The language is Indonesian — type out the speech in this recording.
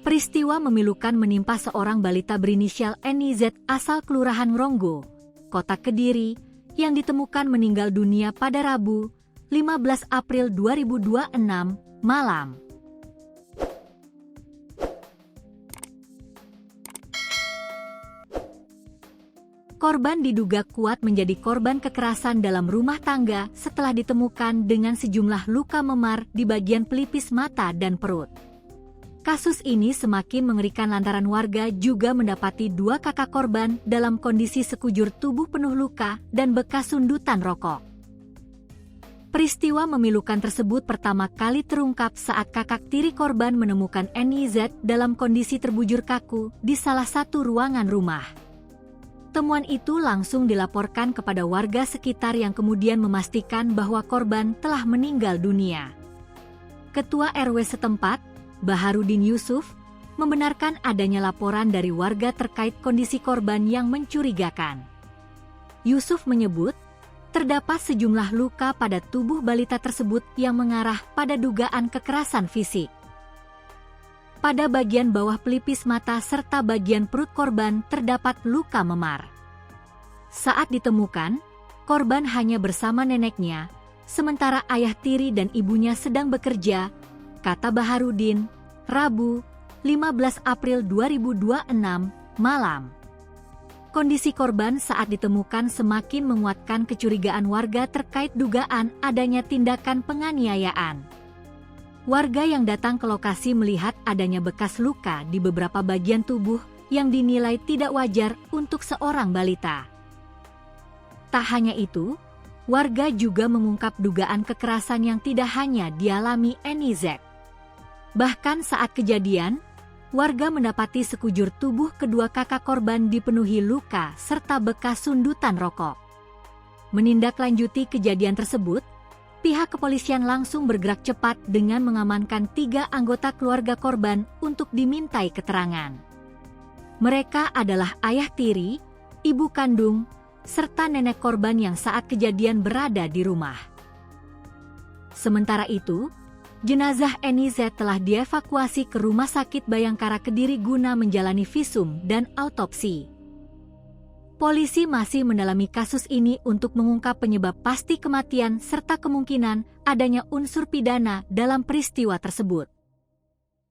Peristiwa memilukan menimpa seorang balita berinisial NIZ asal Kelurahan Ngronggo, Kota Kediri, yang ditemukan meninggal dunia pada Rabu, 15 April 2026, malam. Korban diduga kuat menjadi korban kekerasan dalam rumah tangga setelah ditemukan dengan sejumlah luka memar di bagian pelipis mata dan perut. Kasus ini semakin mengerikan lantaran warga juga mendapati dua kakak korban dalam kondisi sekujur tubuh penuh luka dan bekas sundutan rokok. Peristiwa memilukan tersebut pertama kali terungkap saat kakak tiri korban menemukan NIZ dalam kondisi terbujur kaku di salah satu ruangan rumah. Temuan itu langsung dilaporkan kepada warga sekitar yang kemudian memastikan bahwa korban telah meninggal dunia. Ketua RW setempat, Baharudin Yusuf, membenarkan adanya laporan dari warga terkait kondisi korban yang mencurigakan. Yusuf menyebut, terdapat sejumlah luka pada tubuh balita tersebut yang mengarah pada dugaan kekerasan fisik. Pada bagian bawah pelipis mata serta bagian perut korban terdapat luka memar. Saat ditemukan, korban hanya bersama neneknya, sementara ayah tiri dan ibunya sedang bekerja, kata Baharudin, Rabu, 15 April 2026, malam. Kondisi korban saat ditemukan semakin menguatkan kecurigaan warga terkait dugaan adanya tindakan penganiayaan. Warga yang datang ke lokasi melihat adanya bekas luka di beberapa bagian tubuh yang dinilai tidak wajar untuk seorang balita. Tak hanya itu, warga juga mengungkap dugaan kekerasan yang tidak hanya dialami NIZ. Bahkan saat kejadian, warga mendapati sekujur tubuh kedua kakak korban dipenuhi luka serta bekas sundutan rokok. Menindaklanjuti kejadian tersebut, pihak kepolisian langsung bergerak cepat dengan mengamankan 3 anggota keluarga korban untuk dimintai keterangan. Mereka adalah ayah tiri, ibu kandung, serta nenek korban yang saat kejadian berada di rumah. Sementara itu, jenazah NIZ telah dievakuasi ke Rumah Sakit Bayangkara Kediri guna menjalani visum dan autopsi. Polisi masih mendalami kasus ini untuk mengungkap penyebab pasti kematian serta kemungkinan adanya unsur pidana dalam peristiwa tersebut.